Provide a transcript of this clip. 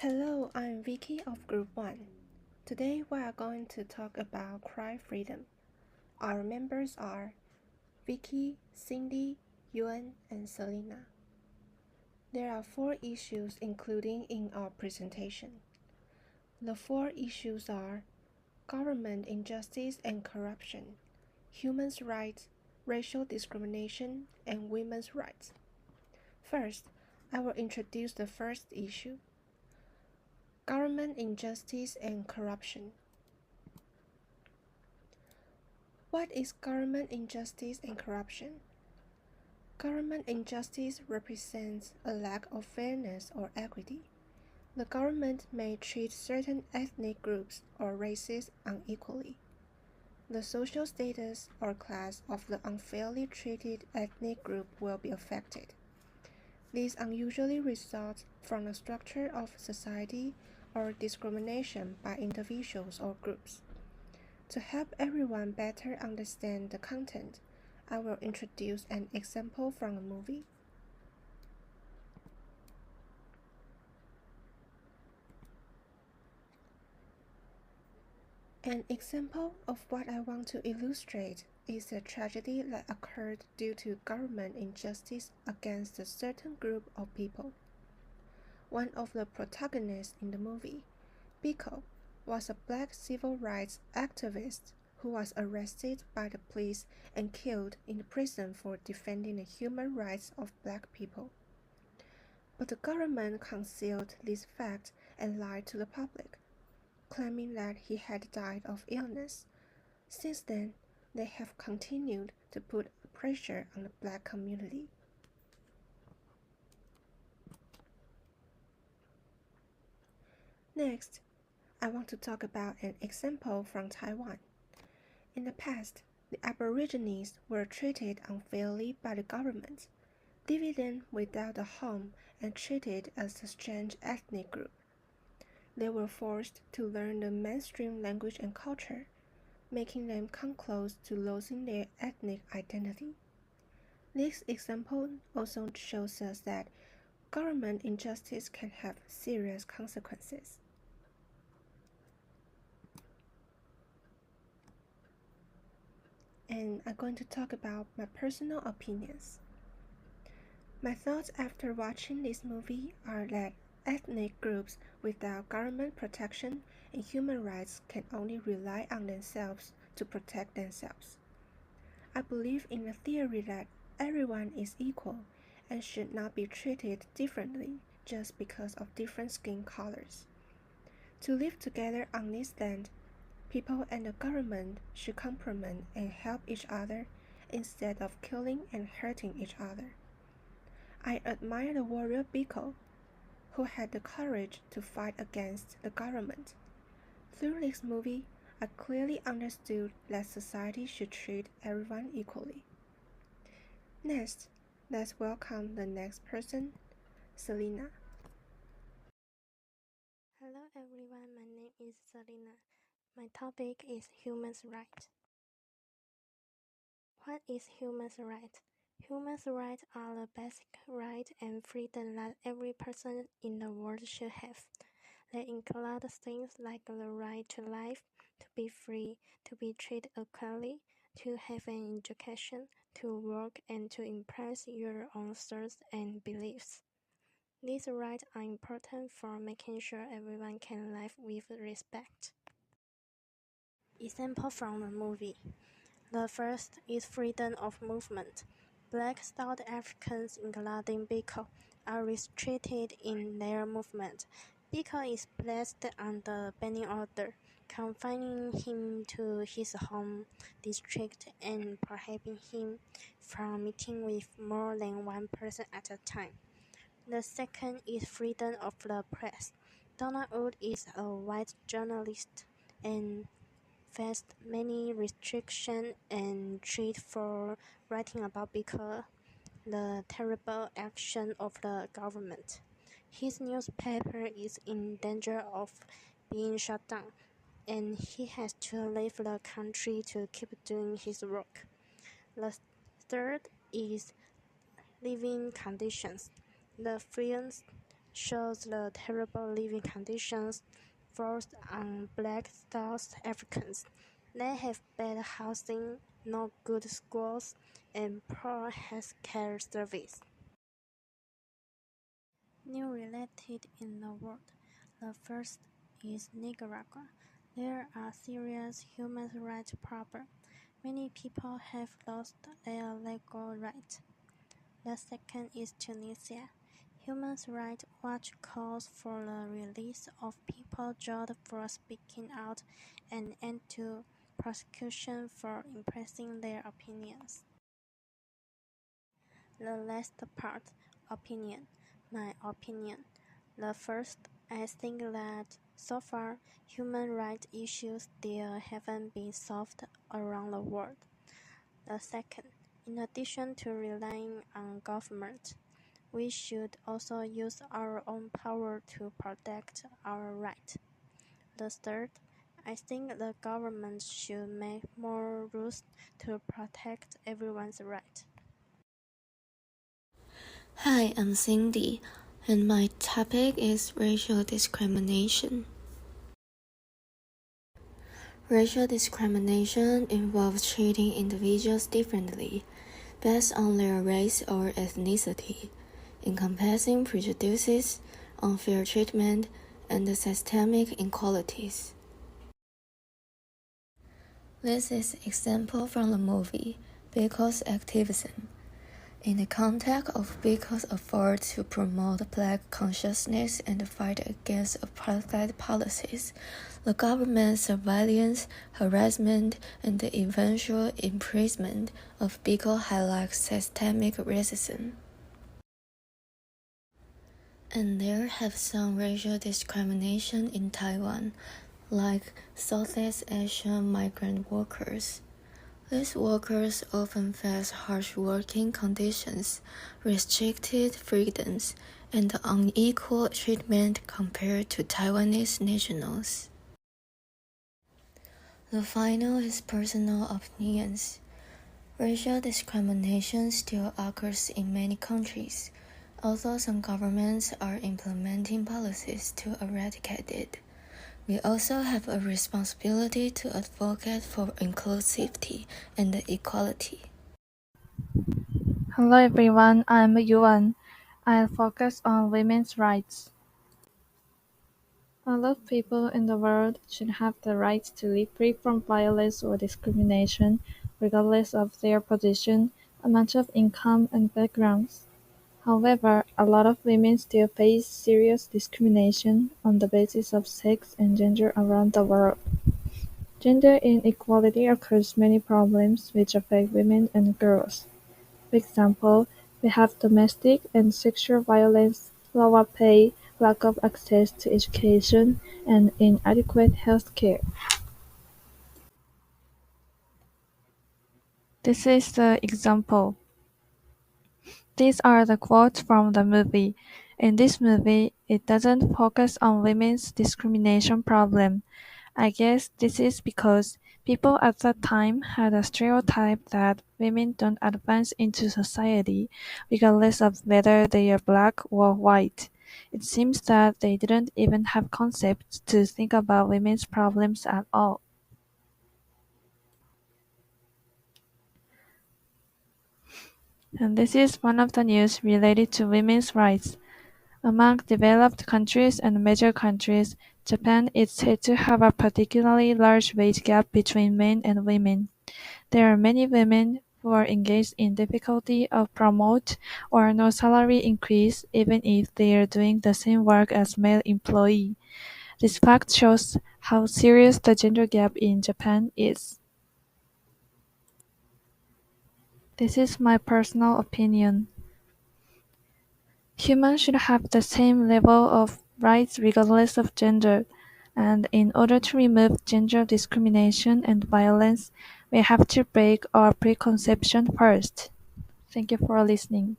Hello, I'm Vicky of Group 1. Today we are going to talk about cry freedom. Our members are Vicky, Cindy, Yuan, and Selena. There are 4 issues included in our presentation. The 4 issues are government injustice and corruption, human rights, racial discrimination, and women's rights. First, I will introduce the first issue. Government injustice and corruption. What is government injustice and corruption? Government injustice represents a lack of fairness or equity. The government may treat certain ethnic groups or races unequally. The social status or class of the unfairly treated ethnic group will be affected. This usually results from the structure of society or discrimination by individuals or groups. To help everyone better understand the content, I will introduce an example from a movie. An example of what I want to illustrate is a tragedy that occurred due to government injustice against a certain group of people. One of the protagonists in the movie, Biko, was a black civil rights activist who was arrested by the police and killed in prison for defending the human rights of black people. But the government concealed this fact and lied to the public, claiming that he had died of illness. Since then, they have continued to put pressure on the black community. Next, I want to talk about an example from Taiwan. In the past, the Aborigines were treated unfairly by the government, leaving them without a home and treated as a strange ethnic group. They were forced to learn the mainstream language and culture, making them come close to losing their ethnic identity. This example also shows us that government injustice can have serious consequences. And I'm going to talk about my personal opinions. My thoughts after watching this movie are that ethnic groups without government protection and human rights can only rely on themselves to protect themselves. I believe in the theory that everyone is equal and should not be treated differently just because of different skin colors. To live together on this land, people and the government should complement and help each other instead of killing and hurting each other. I admire the warrior Biko, who had the courage to fight against the government. Through this movie, I clearly understood that society should treat everyone equally. Next, let's welcome the next person, Selena. Hello everyone, my name is Selena. My topic is human rights. What is human rights? Human rights are the basic rights and freedom that every person in the world should have. They include things like the right to life, to be free, to be treated equally, to have an education, to work, and to express your own thoughts and beliefs. These rights are important for making sure everyone can live with respect. Example from the movie. The first is freedom of movement. Black South Africans, including Biko, are restricted in their movement. Biko is placed under banning order, confining him to his home district and prohibiting him from meeting with more than one person at a time. The second is freedom of the press. Donald Wood is a white journalist and faced many restrictions and threats for writing about because the terrible action of the government. His newspaper is in danger of being shut down, and he has to leave the country to keep doing his work. The third is living conditions. The films shows the terrible living conditions forced on Black South Africans. They have bad housing, no good schools, and poor health care service. New related in the world. The first is Nicaragua. There are serious human rights problems. Many people have lost their legal rights. The second is Tunisia. Human Rights Watch calls for the release of people jailed for speaking out and end to prosecution for expressing their opinions. The last part, opinion. My opinion. The first, I think that so far, human rights issues still haven't been solved around the world. The second, in addition to relying on government, we should also use our own power to protect our rights. The third, I think the government should make more rules to protect everyone's rights. Hi, I'm Cindy, and my topic is racial discrimination. Racial discrimination involves treating individuals differently based on their race or ethnicity, encompassing prejudices, unfair treatment, and systemic inequalities. This is an example from the movie Biko's Activism. In the context of Biko's effort to promote Black consciousness and fight against apartheid policies, the government's surveillance, harassment, and the eventual imprisonment of Biko highlights systemic racism. And there have some racial discrimination in Taiwan, like Southeast Asian migrant workers. These workers often face harsh working conditions, restricted freedoms, and unequal treatment compared to Taiwanese nationals. The final is personal opinions. Racial discrimination still occurs in many countries, although some governments are implementing policies to eradicate it. We also have a responsibility to advocate for inclusivity and equality. Hello everyone, I'm Yuan. I'll focus on women's rights. All of people in the world should have the right to live free from violence or discrimination, regardless of their position, amount of income, and backgrounds. However, a lot of women still face serious discrimination on the basis of sex and gender around the world. Gender inequality occurs many problems which affect women and girls. For example, we have domestic and sexual violence, lower pay, lack of access to education, and inadequate health care. This is the example. These are the quotes from the movie. In this movie, it doesn't focus on women's discrimination problem. I guess this is because people at that time had a stereotype that women don't advance into society, regardless of whether they are black or white. It seems that they didn't even have concepts to think about women's problems at all. And this is one of the news related to women's rights. Among developed countries and major countries, Japan is said to have a particularly large wage gap between men and women. There are many women who are engaged in difficulty of promote or no salary increase even if they are doing the same work as male employee. This fact shows how serious the gender gap in Japan is. This is my personal opinion. Humans should have the same level of rights regardless of gender, and in order to remove gender discrimination and violence, we have to break our preconception first. Thank you for listening.